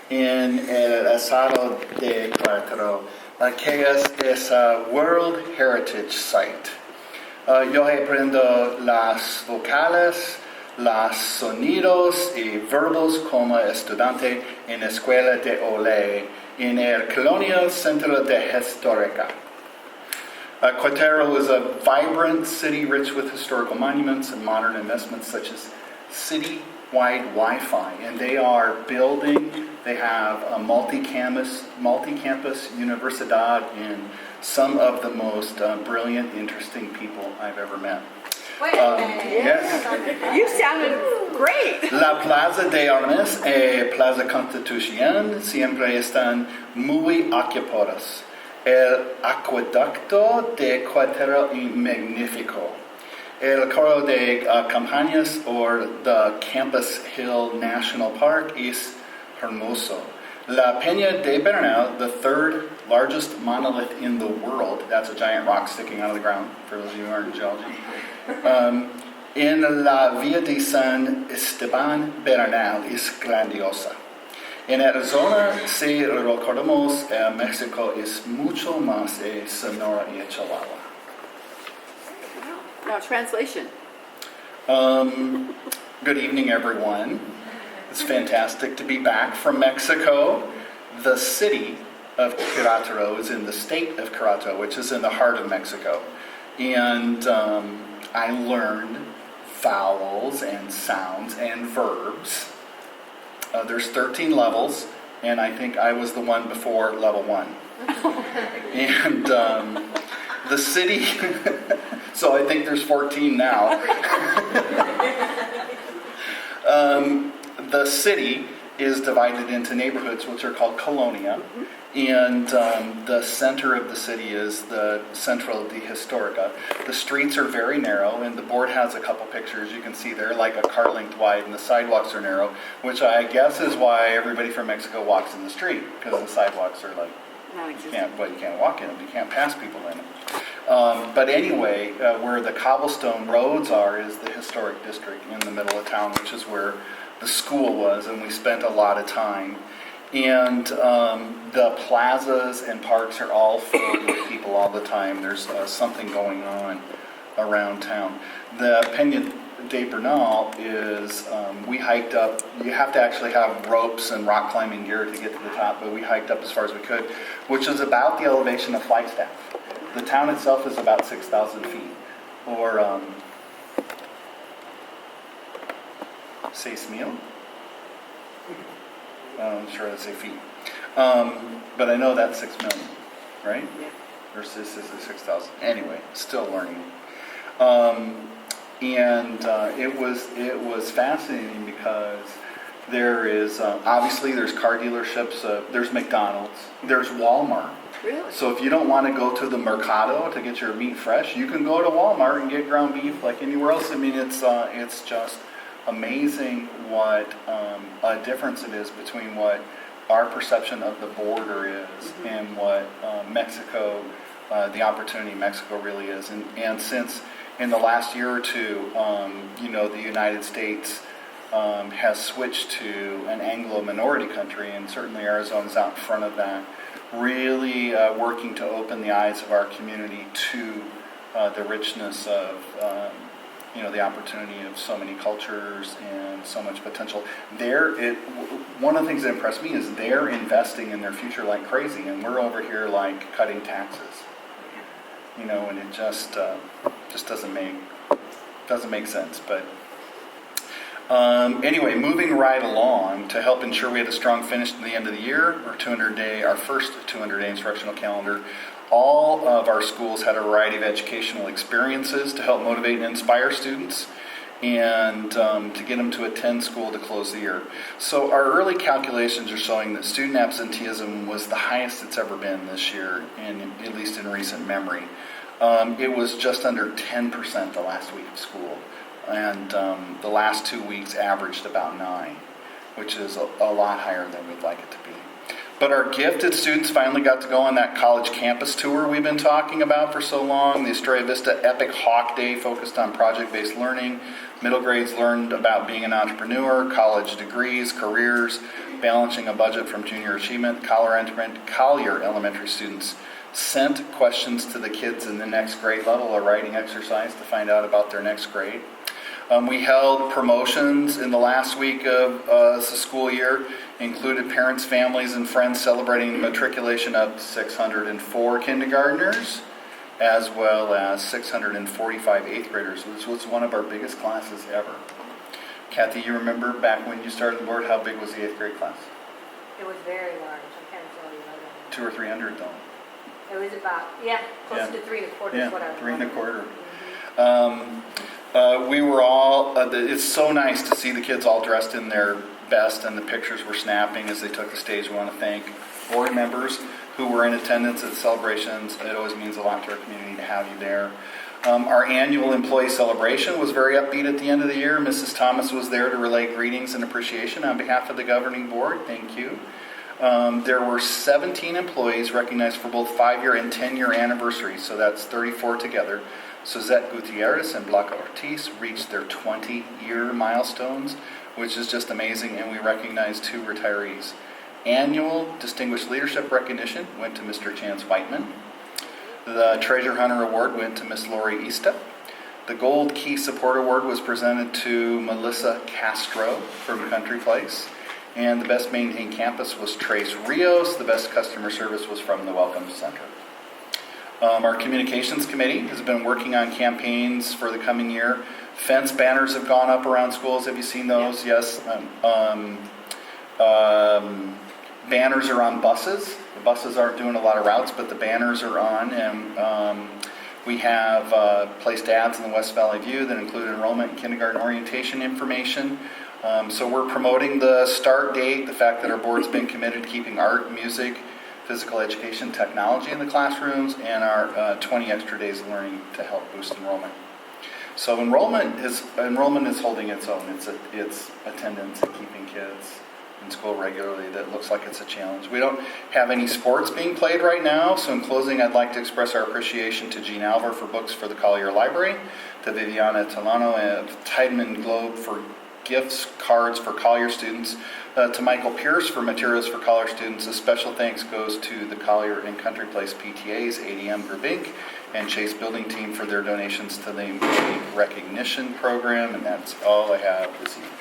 en el estado de Querétaro, que es a World Heritage Site. Yo aprendo las vocales, los sonidos y verbos como estudiante en la escuela de Olé en el Colonial Centro de Histórica. Querétaro is a vibrant city rich with historical monuments and modern investments such as city-wide Wi-Fi. And they are building, they have a multi-campus universidad and some of the most brilliant, interesting people I've ever met. Wait a minute. Yes. You sounded great. La Plaza de Armas y Plaza Constitución siempre están muy ocupadas. El acueducto de Querétaro es magnífico. El coro de campañas or the Campus Hill National Park es hermoso. La Peña de Bernal, the third largest monolith in the world, that's a giant rock sticking out of the ground, for those of you who aren't in geology, en la Villa de San Esteban Bernal es grandiosa. En Arizona, si recordamos, México es mucho más Sonora y Chihuahua. Now, translation. Good evening, everyone. It's fantastic to be back from Mexico. The city of Querétaro is in the state of Querétaro, which is in the heart of Mexico. And I learned vowels and sounds and verbs. There's 13 levels, and I think I was the one before level 1. And the city, so I think there's 14 now. The city is divided into neighborhoods, which are called colonia, and the center of the city is the Centro de Histórica. The streets are very narrow, and the board has a couple pictures you can see there, like a car length wide, and the sidewalks are narrow, which I guess is why everybody from Mexico walks in the street, because the sidewalks are like, you can't walk in them, you can't pass people in them. But anyway, where the cobblestone roads are is the historic district in the middle of town, which is where the school was, and we spent a lot of time. And the plazas and parks are all filled with people all the time. There's something going on around town. The Peña de Bernal is, we hiked up, you have to actually have ropes and rock climbing gear to get to the top, but we hiked up as far as we could, which is about the elevation of Flagstaff. The town itself is about 6,000 feet, or 6,000? I'm sure I'd say feet. But I know that's 6 million, right? Yeah. Versus 6,000. Anyway, still learning. And it was fascinating because there is, obviously there's car dealerships, there's McDonald's, there's Walmart. Really? So if you don't want to go to the Mercado to get your meat fresh, you can go to Walmart and get ground beef like anywhere else. I mean, it's just amazing what a difference it is between what our perception of the border is and what Mexico, the opportunity Mexico really is. And since in the last year or two, the United States has switched to an Anglo minority country, and certainly Arizona's out in front of that, really working to open the eyes of our community to the richness of the opportunity of so many cultures and so much potential. One of the things that impressed me is they're investing in their future like crazy, and we're over here like cutting taxes. And it just doesn't make sense. But anyway, moving right along to help ensure we had a strong finish to the end of the year, our first 200-day instructional calendar. All of our schools had a variety of educational experiences to help motivate and inspire students and to get them to attend school to close the year. So our early calculations are showing that student absenteeism was the highest it's ever been this year, at least in recent memory. It was just under 10% the last week of school, and the last 2 weeks averaged about 9%, which is a lot higher than we'd like it to be. But our gifted students finally got to go on that college campus tour we've been talking about for so long. The Estrella Vista Epic Hawk Day focused on project-based learning. Middle grades learned about being an entrepreneur, college degrees, careers. balancing a budget from junior achievement, Collier Elementary students sent questions to the kids in the next grade level, a writing exercise to find out about their next grade. We held promotions in the last week of the school year, included parents, families, and friends celebrating the matriculation of 604 kindergartners, as well as 645 eighth graders, which was one of our biggest classes ever. Kathy, you remember back when you started the board, how big was the eighth grade class? It was very large. I can't tell you what 200 or 300 though. it was about, close to 3 1/4 is what I Yeah, 3 remember. 1/4. We were all, it's so nice to see the kids all dressed in their best, and the pictures were snapping as they took the stage. We want to thank board members who were in attendance at the celebrations. It always means a lot to our community to have you there. Our annual employee celebration was very upbeat at the end of the year. Mrs. Thomas was there to relay greetings and appreciation on behalf of the governing board. Thank you. There were 17 employees recognized for both 5-year and 10-year anniversaries, so that's 34 together. Suzette Gutierrez and Blanca Ortiz reached their 20-year milestones, which is just amazing, and we recognized 2 retirees. Annual Distinguished Leadership Recognition went to Mr. Chance Whiteman. The Treasure Hunter Award went to Miss Lori Ista. The Gold Key Support Award was presented to Melissa Castro from Country Place. And the Best Maintained Campus was Trace Rios. The Best Customer Service was from the Welcome Center. Our Communications Committee has been working on campaigns for the coming year. Fence banners have gone up around schools. Have you seen those? Yes. Banners are on buses. The buses aren't doing a lot of routes, but the banners are on. And we have placed ads in the West Valley View that include enrollment and kindergarten orientation information. So we're promoting the start date, the fact that our board's been committed to keeping art, music, physical education, technology in the classrooms, and our 20 extra days of learning to help boost enrollment. So enrollment is holding its own. It's attendance and keeping kids in school regularly that looks like it's a challenge. We don't have any sports being played right now, so in closing, I'd like to express our appreciation to Jean Alver for books for the Collier Library, to Viviana Tolano and Tiedemann Globe for gifts, cards for Collier students, to Michael Pierce for materials for Collier students. A special thanks goes to the Collier and Country Place PTAs, ADM Group Inc., and Chase Building Team for their donations to the Employee Recognition Program, and that's all I have this evening.